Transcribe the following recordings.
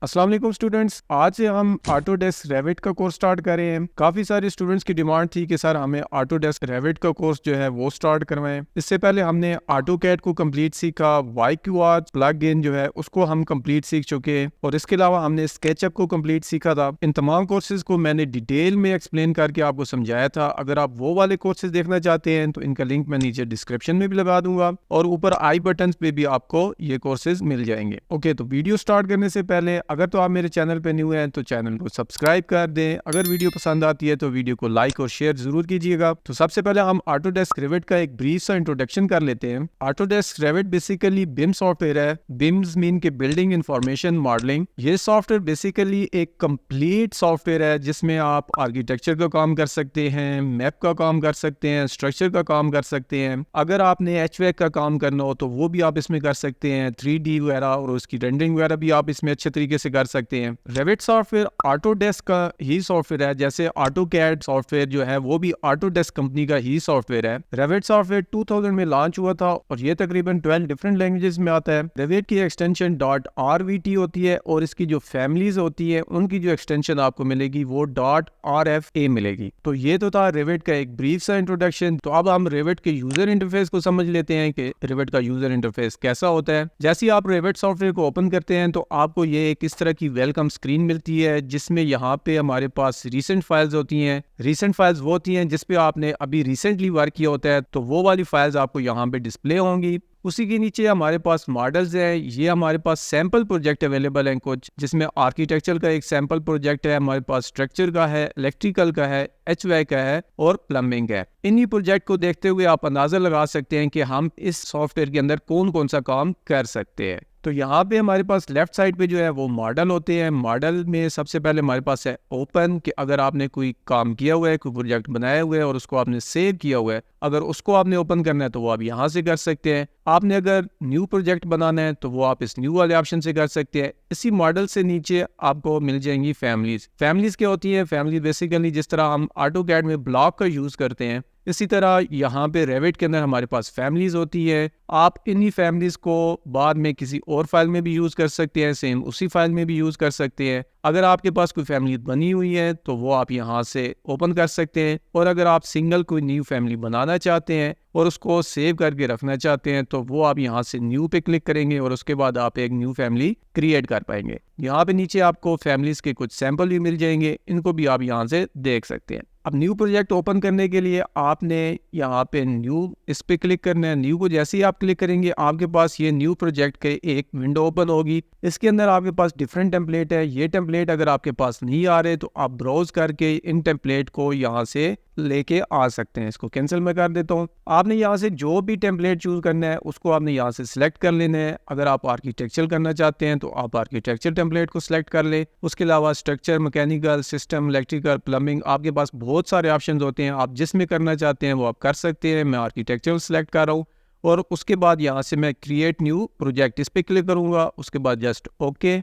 अस्सलाम वालेकुम स्टूडेंट्स, आज से हम ऑटोडेस्क रेविट का कोर्स स्टार्ट कर रहे हैं। काफ़ी सारे स्टूडेंट्स की डिमांड थी कि सर हमें ऑटोडेस्क रेविट का कोर्स जो है वो स्टार्ट करवाएं। इससे पहले हमने ऑटोकैड को कंप्लीट सीखा, YQR प्लग इन जो है उसको हम कंप्लीट सीख चुके हैं और इसके अलावा हमने स्केचअप को कंप्लीट सीखा था। इन तमाम कोर्सेज को मैंने डिटेल में एक्सप्लेन करके आपको समझाया था। अगर आप वो वाले कोर्सेज देखना चाहते हैं तो इनका लिंक मैं नीचे डिस्क्रिप्शन में भी लगा दूंगा और ऊपर आई बटन पे भी आपको ये कोर्सेज मिल जाएंगे। ओके, तो वीडियो स्टार्ट करने से पहले अगर तो आप मेरे चैनल पे न्यू हैं तो चैनल को सब्सक्राइब कर दें। अगर वीडियो पसंद आती है तो वीडियो को लाइक और शेयर जरूर कीजिएगा। तो सबसे पहले हम ऑटोडेस्क रेविट का एक ब्रीफ सा इंट्रोडक्शन कर लेते हैं। ऑटोडेस्क रेविट बेसिकली बिम सॉफ्टवेयर है। बिम्स मीन के बिल्डिंग इंफॉर्मेशन मॉडलिंग। ये सॉफ्टवेयर बेसिकली एक कंप्लीट सॉफ्टवेयर है जिसमें आप आर्किटेक्चर का काम कर सकते हैं, मैप का काम कर सकते हैं, स्ट्रक्चर का काम कर सकते हैं। अगर आपने HVAC का काम करना हो तो वो भी आप इसमें कर सकते हैं। 3D वगैरह और उसकी रेंडरिंग वगैरह भी आप इसमें अच्छे तरीके से कर सकते हैं। रेविट सॉफ्टवेयर ऑटोडेस्क का ही सॉफ्टवेयर है, जैसे ऑटोकैड सॉफ्टवेयर जो है वो भी ऑटोडेस्क कंपनी का ही सॉफ्टवेयर है। रेविट सॉफ्टवेयर 2000 में लॉन्च हुआ था और ये तकरीबन 12 डिफरेंट लैंग्वेजेस में आता है। रेविट की एक्सटेंशन .rvt होती है और इसकी जो फैमिलीज होती है उनकी जो एक्सटेंशन आपको मिलेगी वो .rfa मिलेगी। तो ये तो था रेविट का एक ब्रीफ सा इंट्रोडक्शन। तो अब हम रेविट के यूजर इंटरफेस को समझ लेते हैं कि रेविट का यूजर इंटरफेस कैसा होता है। जैसे ही आप रेविट सॉफ्टवेयर को ओपन करते हैं तो आपको ये एक इस तरह की वेलकम स्क्रीन मिलती है जिसमें यहाँ पे हमारे पास रिसेंट फाइल्स होती हैं। रिसेंट फाइल्स वो होती हैं जिस पे आपने अभी रिसेंटली वर्क किया होता है, तो वो वाली फाइल्स आपको यहाँ पे डिस्प्ले होंगी। उसी के नीचे हमारे पास मॉडल्स हैं। ये हमारे पास सैंपल प्रोजेक्ट अवेलेबल हैं कुछ, जिसमें आर्किटेक्चर का एक सैंपल प्रोजेक्ट है, हमारे पास स्ट्रक्चर का है, इलेक्ट्रिकल का है, HVAC का है और प्लम्बिंग है। इन्हीं प्रोजेक्ट को देखते हुए आप अंदाजा लगा सकते हैं कि हम इस सॉफ्टवेयर के अंदर कौन कौन सा काम कर सकते हैं। तो यहाँ पे हमारे पास लेफ्ट साइड पे जो है वो मॉडल होते हैं। मॉडल में सबसे पहले हमारे पास है ओपन, कि अगर आपने कोई काम किया हुआ है, कोई प्रोजेक्ट बनाया हुआ है और उसको आपने सेव किया हुआ है, अगर उसको आपने ओपन करना है तो वो आप यहाँ से कर सकते हैं। आपने अगर न्यू प्रोजेक्ट बनाना है तो वो आप इस न्यू वाले ऑप्शन से कर सकते हैं। इसी मॉडल से नीचे आपको मिल जाएंगी फैमिलीज। फैमिलीज क्या होती है? फैमिली बेसिकली जिस तरह हम ऑटोकैड में ब्लॉक का यूज करते हैं, इसी तरह यहाँ पे रेविट के अंदर हमारे पास फैमिलीज होती है। आप इन्हीं फैमिलीज को बाद में किसी और फाइल में भी यूज कर सकते हैं, सेम उसी फाइल में भी यूज कर सकते हैं। अगर आपके पास कोई फैमिली बनी हुई है तो वो आप यहाँ से ओपन कर सकते हैं, और अगर आप सिंगल कोई न्यू फैमिली बनाना चाहते हैं और उसको सेव करके रखना चाहते हैं तो वो आप यहाँ से न्यू पे क्लिक करेंगे और उसके बाद आप एक न्यू फैमिली क्रिएट कर पाएंगे। यहाँ पे नीचे आपको फैमिलीज के कुछ सैंपल भी मिल जाएंगे, इनको भी आप यहाँ से देख सकते हैं। अब न्यू प्रोजेक्ट ओपन करने के लिए आपने यहाँ पे न्यू इस पे क्लिक करना है। न्यू को जैसे ही आप क्लिक करेंगे आपके पास ये न्यू प्रोजेक्ट के एक विंडो ओपन होगी। इसके अंदर आपके पास डिफरेंट टेम्पलेट है। ये टेम्पलेट अगर आपके पास नहीं आ रहे तो आप ब्राउज करके इन टेम्पलेट को यहाँ से लेके आ सकते हैं। इसको कैंसिल मैं कर देता हूँ। आपने यहाँ से जो भी टेम्पलेट चूज करना है उसको आपने यहाँ से सिलेक्ट कर लेना है। अगर आप आर्किटेक्चर करना चाहते हैं तो आप आर्किटेक्चर टेम्पलेट को सिलेक्ट कर ले। उसके अलावा structure, mechanical, system, electrical, plumbing, आपके पास बहुत सारे ऑप्शंस होते हैं। आप जिसमें करना चाहते हैं वो आप कर सकते हैं। मैं आर्किटेक्चर सिलेक्ट कर रहा हूँ और उसके बाद यहाँ से मैं क्रिएट न्यू प्रोजेक्ट इस पर क्लिक करूँगा। उसके बाद जस्ट ओके।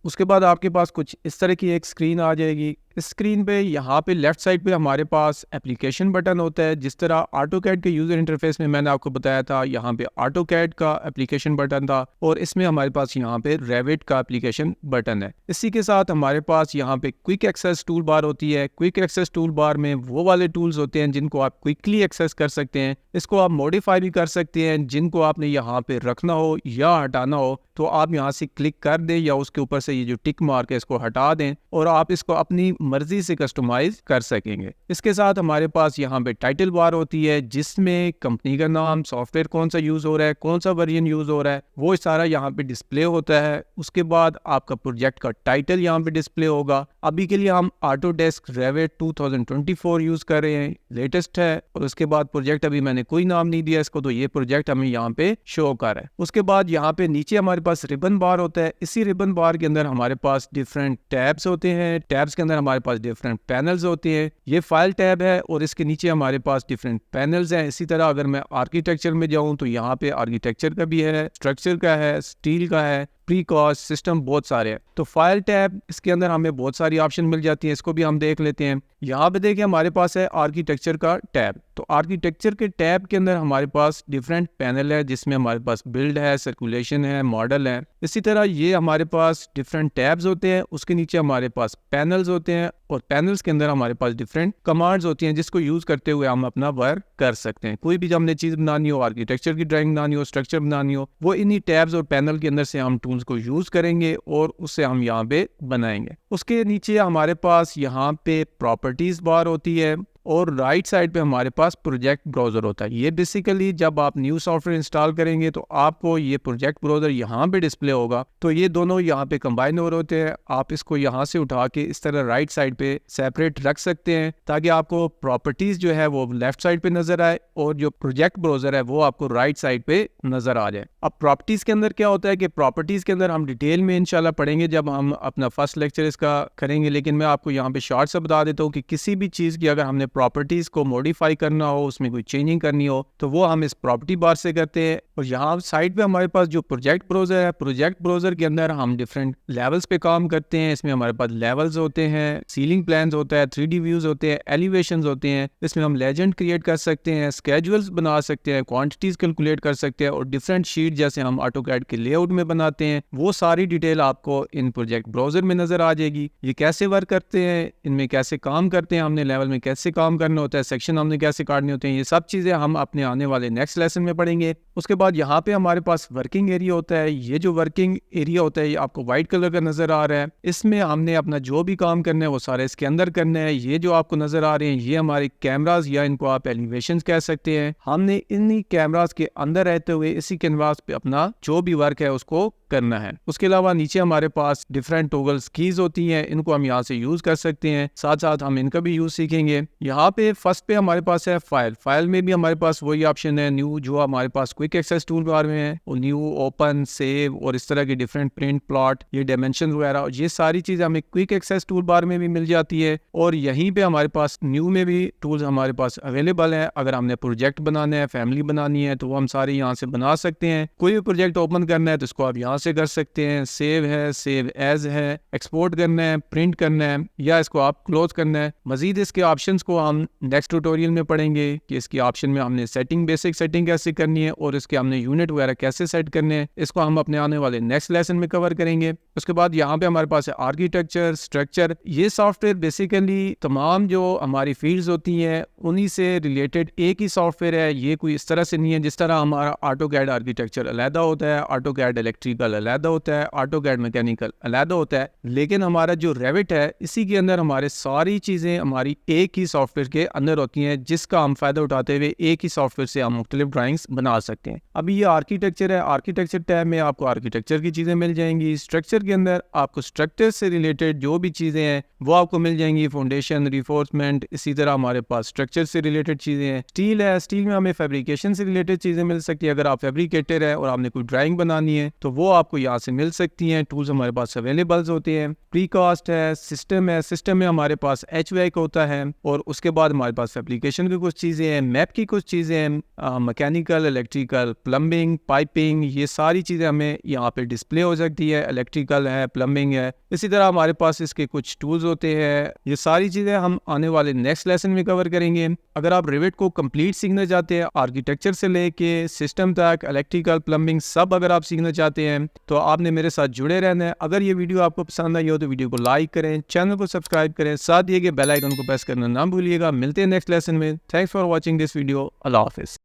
उसके बाद आपके पास कुछ इस तरह की एक स्क्रीन आ जाएगी। इस स्क्रीन पे यहाँ पे लेफ्ट साइड पे हमारे पास एप्लीकेशन बटन होता है। जिस तरह ऑटोकैड के यूजर इंटरफेस में मैंने आपको बताया था, यहाँ पे ऑटोकैड का एप्लीकेशन बटन था और इसमें हमारे पास यहाँ पे रेविट का एप्लीकेशन बटन है। इसी के साथ हमारे पास यहाँ पे क्विक एक्सेस टूल बार होती है। क्विक एक्सेस टूल बार में वो वाले टूल्स होते हैं जिनको आप क्विकली एक्सेस कर सकते हैं। इसको आप मॉडिफाई भी कर सकते हैं। जिनको आपने यहाँ पे रखना हो या हटाना हो तो आप यहाँ से क्लिक कर दें या उसके ऊपर से ये जो टिक मार्क है इसको हटा दें और आप इसको अपनी मर्जी से कस्टमाइज कर सकेंगे। इसके साथ हमारे पास यहाँ पे टाइटल बार होती है जिसमें कंपनी का नाम, सॉफ्टवेयर कौन सा यूज हो रहा है, कौन सा वर्जन यूज हो रहा है, वो सारा यहाँ पे डिस्प्ले होता है। उसके बाद आपका प्रोजेक्ट का टाइटल यहाँ पे डिस्प्ले होगा। अभी के लिए हम ऑटोडेस्क रेविट 2024 यूज कर रहे हैं, लेटेस्ट है। और उसके बाद प्रोजेक्ट अभी मैंने कोई नाम नहीं दिया इसको, तो ये प्रोजेक्ट हमें यहाँ पे शो कर रहा है। उसके बाद यहाँ पे नीचे हमारे पास रिबन बार होता है। इसी रिबन बार के अंदर हमारे पास डिफरेंट टैब्स होते हैं। टैब्स के अंदर हमारे पास डिफरेंट पैनल्स होते हैं। ये फाइल टैब है और इसके नीचे हमारे पास डिफरेंट पैनल्स हैं। इसी तरह अगर मैं आर्किटेक्चर में जाऊं तो यहाँ पे आर्किटेक्चर का भी है, स्ट्रक्चर का है, स्टील का है, प्री कॉस्ट, सिस्टम, बहुत सारे हैं। तो फाइल टैब, इसके अंदर हमें बहुत सारी ऑप्शन मिल जाती है, इसको भी हम देख लेते हैं। यहाँ पे देखिए हमारे पास है आर्किटेक्चर का टैब। तो आर्किटेक्चर के टैब के अंदर हमारे पास डिफरेंट पैनल है, जिसमें हमारे पास बिल्ड है, सर्कुलेशन है, मॉडल है। इसी तरह ये हमारे पास डिफरेंट टैब्स होते हैं, उसके नीचे हमारे पास पैनल्स होते हैं, और पैनल्स के अंदर हमारे पास डिफरेंट कमांड्स होती हैं, जिसको यूज करते हुए हम अपना वर्क कर सकते हैं। कोई भी जब हमने चीज बनानी हो, आर्किटेक्चर की ड्राइंग बनानी हो, स्ट्रक्चर बनानी हो, वो इन्हीं टैब्स और पैनल के अंदर से हम टूल्स को यूज करेंगे और उससे हम यहाँ पे बनाएंगे। उसके नीचे हमारे पास यहाँ पे प्रॉपर्टीज बार होती है, और राइट साइड पे हमारे पास प्रोजेक्ट ब्राउज़र होता है। ये बेसिकली जब आप न्यू सॉफ्टवेयर इंस्टॉल करेंगे तो आपको ये प्रोजेक्ट ब्राउज़र यहाँ पे डिस्प्ले होगा। तो ये दोनों यहाँ पे कंबाइन हो रहे होते हैं। आप इसको यहाँ से उठा के इस तरह राइट साइड पे सेपरेट रख सकते हैं, ताकि आपको प्रॉपर्टीज जो है वो लेफ्ट साइड पे नजर आए और जो प्रोजेक्ट ब्राउज़र है वो आपको राइट साइड पे नजर आ जाए। अब प्रॉपर्टीज के अंदर क्या होता है कि प्रॉपर्टीज के अंदर हम डिटेल में इंशाल्लाह पढ़ेंगे जब हम अपना फर्स्ट लेक्चर इसका करेंगे, लेकिन मैं आपको यहाँ पे शॉर्ट से बता देता हूँ कि किसी भी चीज़ की अगर हमने प्रॉपर्टीज को मॉडिफाई करना हो, उसमें कोई चेंजिंग करनी हो, तो वो हम इस प्रॉपर्टी बार से करते हैं। और यहाँ साइड पे हमारे पास जो प्रोजेक्ट ब्राउज़र है, प्रोजेक्ट ब्राउज़र के अंदर हम डिफरेंट लेवल्स पे काम करते हैं। इसमें हमारे पास लेवल्स होते हैं, सीलिंग प्लान्स होता है, 3D व्यूज होते हैं, एलिवेशंस होते हैं। इसमें हम लेजेंड क्रिएट कर सकते हैं, स्केड्यूल्स बना सकते हैं, क्वांटिटीज कैलकुलेट कर सकते हैं, और डिफरेंट शीट जैसे हम ऑटोकैड के लेआउट में बनाते हैं, वो सारी डिटेल आपको इन प्रोजेक्ट ब्राउज़र में नजर आ जाएगी। ये कैसे वर्क करते हैं, इनमें कैसे काम करते हैं, हमने लेवल में कैसे काम करना होता है, सेक्शन हमने कैसे काटने होते हैं, ये सब चीजें हम अपने आने वाले नेक्स्ट लेसन में पढ़ेंगे। उसके बाद यहाँ पे हमारे पास वर्किंग एरिया होता है। ये जो वर्किंग एरिया होता है ये आपको व्हाइट कलर का नजर आ रहा है। इसमें हमने अपना जो भी काम करना है वो सारे इसके अंदर करना है। ये जो आपको नजर आ रहे हैं ये हमारे कैमरास, या इनको आप एलिवेशंस कह सकते हैं। हमने इन्हीं कैमरास के अंदर रहते हुए इसी कैनवास पे अपना जो भी वर्क है उसको करना है। उसके अलावा नीचे हमारे पास डिफरेंट टॉगल्स कीज होती हैं, इनको हम यहाँ से यूज कर सकते हैं। साथ साथ हम इनका भी यूज सीखेंगे। यहाँ पे फर्स्ट पे हमारे पास है फाइल में भी हमारे पास वही ऑप्शन है न्यू, जो हमारे पास क्विक एक्सेस टूल बार में है, और न्यू, ओपन, सेव और इस तरह के डिफरेंट प्रिंट, प्लॉट, ये डायमेंशन वगैरह, ये सारी चीजें हमें क्विक एक्सेस टूल बार में भी मिल जाती है। और यहीं पे हमारे पास न्यू में भी टूल्स हमारे पास अवेलेबल है। अगर हमने प्रोजेक्ट बनाना है, फैमिली बनानी है, तो वो हम सारे यहाँ से बना सकते हैं। कोई भी प्रोजेक्ट ओपन करना है तो इसको आप यहाँ से कर सकते हैं। सेव है, सेव एज है, एक्सपोर्ट करना है, प्रिंट करना है, या इसको आप क्लोज करना है। मजीद इसके ऑप्शंस को हम नेक्स्ट ट्यूटोरियल में पढ़ेंगे कि इसकी ऑप्शन में हमने सेटिंग, बेसिक सेटिंग कैसे करनी है, और इसके हमने यूनिट वगैरह कैसे सेट करने हैं, इसको हम अपने आने वाले नेक्स्ट लेसन में कवर करेंगे। उसके बाद यहाँ पे हमारे पास है आर्किटेक्चर, स्ट्रक्चर। ये सॉफ्टवेयर बेसिकली तमाम जो हमारी फील्ड्स होती हैं उन्हीं से रिलेटेड एक ही सॉफ्टवेयर है। ये कोई इस तरह से नहीं है जिस तरह हमारा ऑटोकैड आर्किटेक्चर अलहदा होता है, ऑटोकैड इलेक्ट्रिकल अलहदा होता है, ऑटोकैड मैकेनिकल अलहदा होता है। लेकिन हमारा जो रेविट है इसी के अंदर हमारे सारी चीजें हमारी एक ही सॉफ्टवेयर के अंदर होती हैं, जिसका हम फायदा उठाते हुए एक ही सॉफ्टवेयर से हम मुख्तलिफ ड्राइंग्स बना सकते हैं। अभी ये आर्किटेक्चर है, आर्किटेक्चर टैब में आपको आर्किटेक्चर की चीजें मिल जाएंगी। स्ट्रक्चर के अंदर आपको स्ट्रक्चर से रिलेटेड जो भी चीजें हैं वो आपको मिल जाएंगी, फाउंडेशन, रिफोर्समेंट। इसी तरह हमारे पास स्ट्रक्चर से रिलेटेड चीजें हैं। स्टील है, स्टील में हमें फैब्रिकेशन से रिलेटेड चीजें मिल सकती है। अगर आप फैब्रिकेटर है और आपने कोई ड्राइंग बनानी है तो वो आपको यहाँ से मिल सकती हैं। टूल्स हमारे पास अवेलेबल होते हैं। प्रीकास्ट है, सिस्टम है, सिस्टम में हमारे पास HVAC होता है, और उसके बाद हमारे पास फैब्रिकेशन की कुछ चीजें हैं, मैप की कुछ चीजें हैं, मैकेनिकल, इलेक्ट्रिकल, प्लम्बिंग, पाइपिंग, ये सारी चीजें हमें यहाँ पे डिस्प्ले हो सकती है। इलेक्ट्रिकल है, प्लम्बिंग है। इसी तरह हमारे पास इसके कुछ टूल्स होते हैं। ये सारी चीजें हम आने वाले नेक्स्ट लेसन में कवर करेंगे। अगर आप रिविट को कंप्लीट सीखना चाहते हैं, आर्किटेक्चर से लेके सिस्टम तक, इलेक्ट्रिकल, प्लम्बिंग, सब अगर आप सीखना चाहते हैं तो आपने मेरे साथ जुड़े रहना है। अगर ये वीडियो आपको पसंद आई हो तो वीडियो को लाइक करें, चैनल को सब्सक्राइब करें, साथ दिए गए बेल आइकन को प्रेस करना ना भूलिएगा। मिलते हैं नेक्स्ट लेसन में। Thanks for watching this video. Allah Hafiz.